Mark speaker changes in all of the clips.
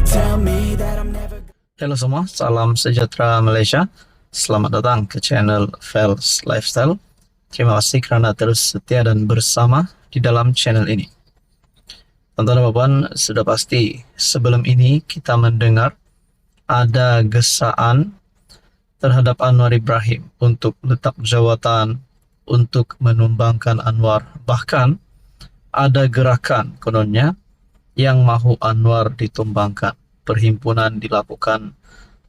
Speaker 1: They tell me that I'm never.
Speaker 2: Halo semua, salam sejahtera Malaysia. Selamat datang ke channel Fels Lifestyle. Terima kasih kerana terus setia dan bersama di dalam channel ini. Tuan-tuan dan puan, sudah pasti sebelum ini kita mendengar ada gesaan terhadap Anwar Ibrahim untuk letak jawatan, untuk menumbangkan Anwar. Bahkan ada gerakan kononnya yang mahu Anwar ditumbangkan. Perhimpunan dilakukan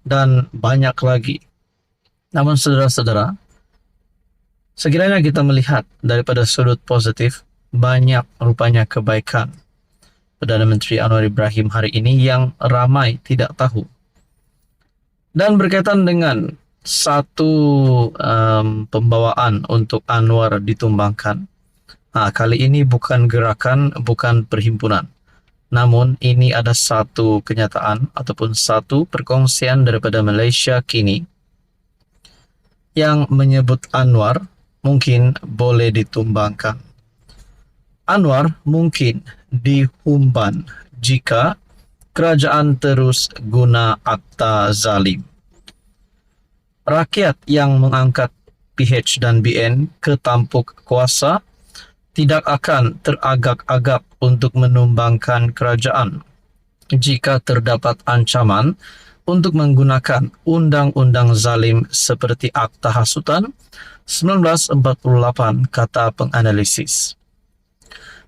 Speaker 2: dan banyak lagi. Namun saudara-saudara, sekiranya kita melihat daripada sudut positif, banyak rupanya kebaikan Perdana Menteri Anwar Ibrahim hari ini yang ramai tidak tahu. Dan berkaitan dengan satu pembawaan untuk Anwar ditumbangkan, kali ini bukan gerakan, bukan perhimpunan. Namun ini ada satu kenyataan ataupun satu perkongsian daripada Malaysia kini yang menyebut Anwar mungkin boleh ditumbangkan. Anwar mungkin dihumban jika kerajaan terus guna akta zalim. Rakyat yang mengangkat PH dan BN ke tampuk kuasa tidak akan teragak-agak untuk menumbangkan kerajaan jika terdapat ancaman untuk menggunakan undang-undang zalim seperti Akta Hasutan 1948, kata penganalisis.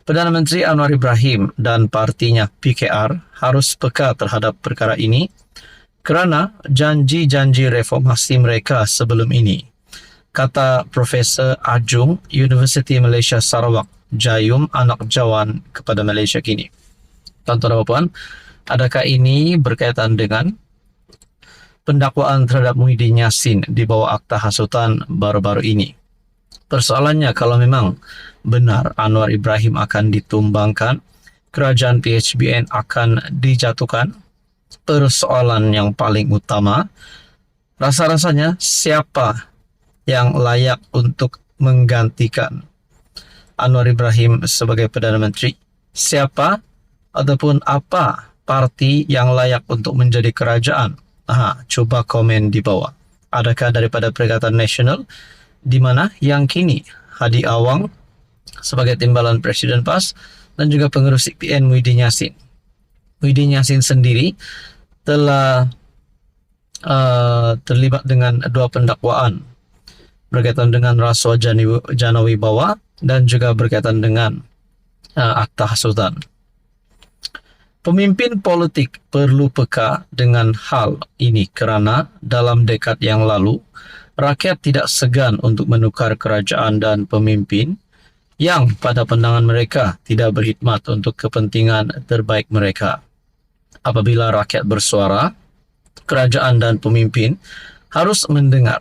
Speaker 2: Perdana Menteri Anwar Ibrahim dan partinya PKR harus peka terhadap perkara ini kerana janji-janji reformasi mereka sebelum ini, kata Profesor Ajung Universiti Malaysia Sarawak, Jayum Anak Jawan kepada Malaysia kini. Tuan-tuan dan puan, adakah ini berkaitan dengan pendakwaan terhadap Muhyiddin Yassin di bawah Akta Hasutan baru-baru ini? Persoalannya, kalau memang benar Anwar Ibrahim akan ditumbangkan, kerajaan PHBN akan dijatuhkan, persoalan yang paling utama, rasa-rasanya siapa yang layak untuk menggantikan Anwar Ibrahim sebagai Perdana Menteri? Siapa ataupun apa parti yang layak untuk menjadi kerajaan? Cuba komen di bawah. Adakah daripada Perikatan Nasional, di mana yang kini Hadi Awang sebagai timbalan Presiden PAS dan juga pengurus CPN Muhyiddin Yassin. Muhyiddin Yassin sendiri telah terlibat dengan dua pendakwaan berkaitan dengan rasuah Janawi Bawa dan juga berkaitan dengan Akta Hasutan. Pemimpin politik perlu peka dengan hal ini kerana dalam dekad yang lalu, rakyat tidak segan untuk menukar kerajaan dan pemimpin yang pada pandangan mereka tidak berkhidmat untuk kepentingan terbaik mereka. Apabila rakyat bersuara, kerajaan dan pemimpin harus mendengar.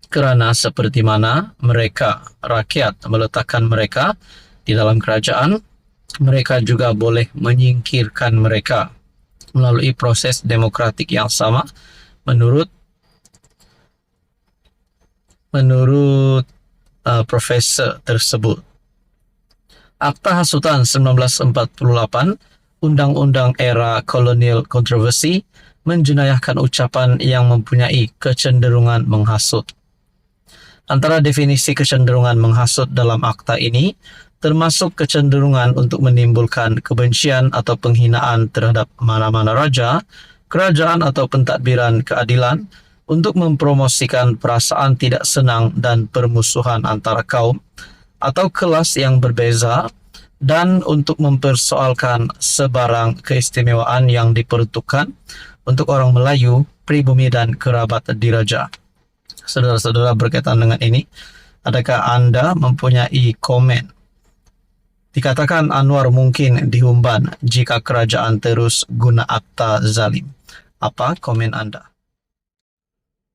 Speaker 2: Kerana seperti mana mereka, rakyat, meletakkan mereka di dalam kerajaan, mereka juga boleh menyingkirkan mereka melalui proses demokratik yang sama menurut profesor tersebut. Akta Hasutan 1948, Undang-Undang Era Kolonial Kontroversi, menjenayahkan ucapan yang mempunyai kecenderungan menghasut. Antara definisi kecenderungan menghasut dalam akta ini termasuk kecenderungan untuk menimbulkan kebencian atau penghinaan terhadap mana-mana raja, kerajaan atau pentadbiran keadilan untuk mempromosikan perasaan tidak senang dan permusuhan antara kaum atau kelas yang berbeza dan untuk mempersoalkan sebarang keistimewaan yang diperuntukkan untuk orang Melayu, pribumi dan kerabat diraja. Saudara-saudara, berkaitan dengan ini, adakah anda mempunyai komen? Dikatakan Anwar mungkin dihumban jika kerajaan terus guna akta zalim. Apa komen anda?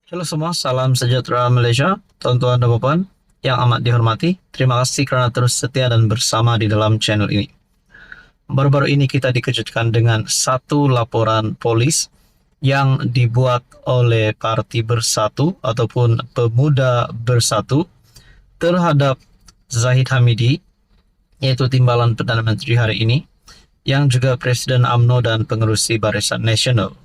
Speaker 2: Halo semua, salam sejahtera Malaysia, tuan-tuan dan puan yang amat dihormati. Terima kasih kerana terus setia dan bersama di dalam channel ini. Baru-baru ini kita dikejutkan dengan satu laporan polis yang dibuat oleh Parti Bersatu ataupun Pemuda Bersatu terhadap Zahid Hamidi, yaitu timbalan Perdana Menteri hari ini, yang juga Presiden UMNO dan pengerusi Barisan Nasional.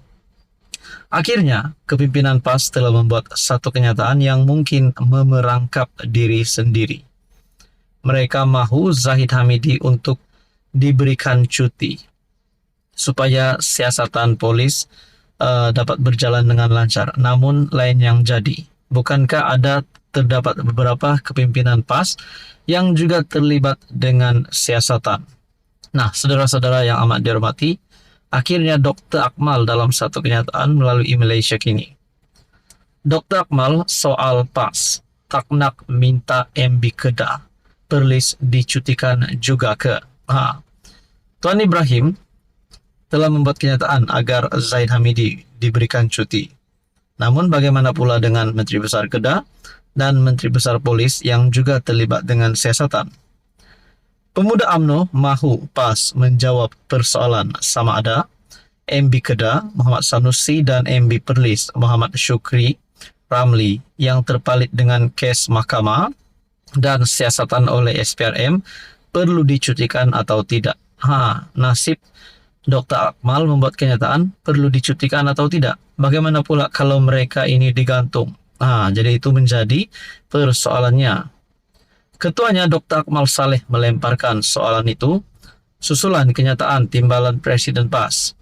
Speaker 2: Akhirnya, kepimpinan PAS telah membuat satu kenyataan yang mungkin memerangkap diri sendiri. Mereka mahu Zahid Hamidi untuk diberikan cuti supaya siasatan polis dapat berjalan dengan lancar. Namun lain yang jadi. Bukankah terdapat beberapa kepimpinan PAS yang juga terlibat dengan siasatan? Nah, saudara-saudara yang amat dihormati, akhirnya Dr. Akmal dalam satu kenyataan melalui Malaysia Kini. Dr. Akmal soal PAS, tak nak minta MB Kedah, Perlis dicutikan juga ke. Tuan Ibrahim telah membuat kenyataan agar Zahid Hamidi diberikan cuti. Namun bagaimana pula dengan Menteri Besar Kedah dan Menteri Besar Polis yang juga terlibat dengan siasatan? Pemuda UMNO mahu PAS menjawab persoalan sama ada MB Kedah Muhammad Sanusi dan MB Perlis Muhammad Syukri Ramli yang terpalit dengan kes mahkamah dan siasatan oleh SPRM perlu dicutikan atau tidak. Nasib Dr. Akmal membuat kenyataan perlu dicutikan atau tidak. Bagaimana pula kalau mereka ini digantung? Jadi itu menjadi persoalannya. Ketuanya Dr. Akmal Saleh melemparkan soalan itu susulan kenyataan timbalan Presiden PAS,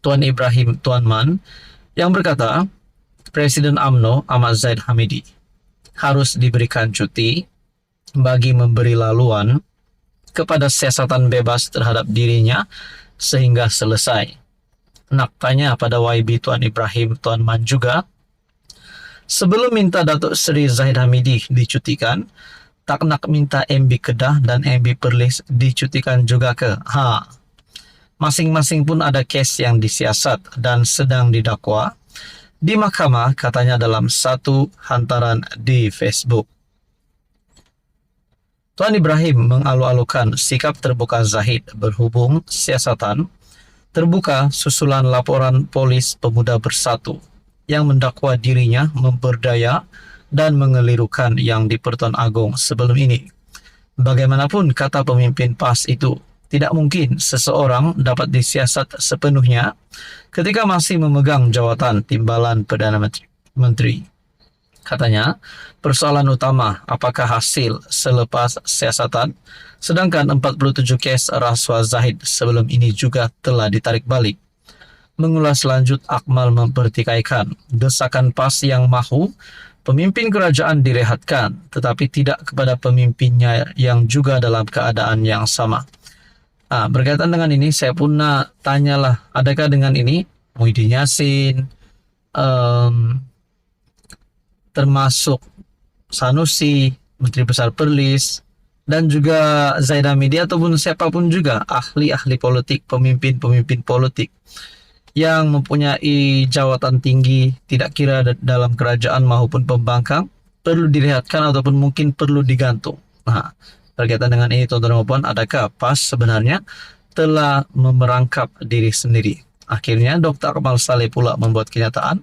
Speaker 2: Tuan Ibrahim Tuan Man, yang berkata Presiden UMNO Ahmad Zahid Hamidi harus diberikan cuti bagi memberi laluan kepada siasatan bebas terhadap dirinya sehingga selesai. Naktanya pada YB Tuan Ibrahim Tuan Man juga, sebelum minta Datuk Seri Zahid Hamidi dicutikan, tak nak minta MB Kedah dan MB Perlis dicutikan juga ke. Masing-masing pun ada kes yang disiasat dan sedang didakwa di mahkamah, katanya dalam satu hantaran di Facebook. Tuan Ibrahim mengalu-alukan sikap terbuka Zahid berhubung siasatan terbuka susulan laporan polis Pemuda Bersatu yang mendakwa dirinya memperdaya dan mengelirukan yang di Pertuan Agong sebelum ini. Bagaimanapun kata pemimpin PAS itu, tidak mungkin seseorang dapat disiasat sepenuhnya ketika masih memegang jawatan timbalan Perdana Menteri. Katanya, persoalan utama apakah hasil selepas siasatan, sedangkan 47 kes rasuah Zahid sebelum ini juga telah ditarik balik. Mengulas lanjut, Akmal mempertikaikan desakan PAS yang mahu pemimpin kerajaan direhatkan, tetapi tidak kepada pemimpinnya yang juga dalam keadaan yang sama. Berkaitan dengan ini, saya pun nak tanyalah, adakah dengan ini Muhyiddin Yassin, termasuk Sanusi, Menteri Besar Perlis, dan juga Zahid Hamidi ataupun siapapun juga ahli-ahli politik, pemimpin-pemimpin politik yang mempunyai jawatan tinggi tidak kira dalam kerajaan maupun pembangkang perlu direhatkan ataupun mungkin perlu digantung. Berkaitan dengan ini, tuan-tuan dan puan, adakah PAS sebenarnya telah memerangkap diri sendiri? Akhirnya Dr. Akmal Saleh pula membuat kenyataan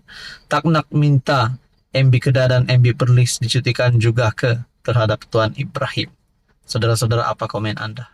Speaker 2: tak nak minta MB Kedah dan MB Perlis dicutikan juga ke terhadap Tuan Ibrahim. Saudara-saudara, apa komen Anda?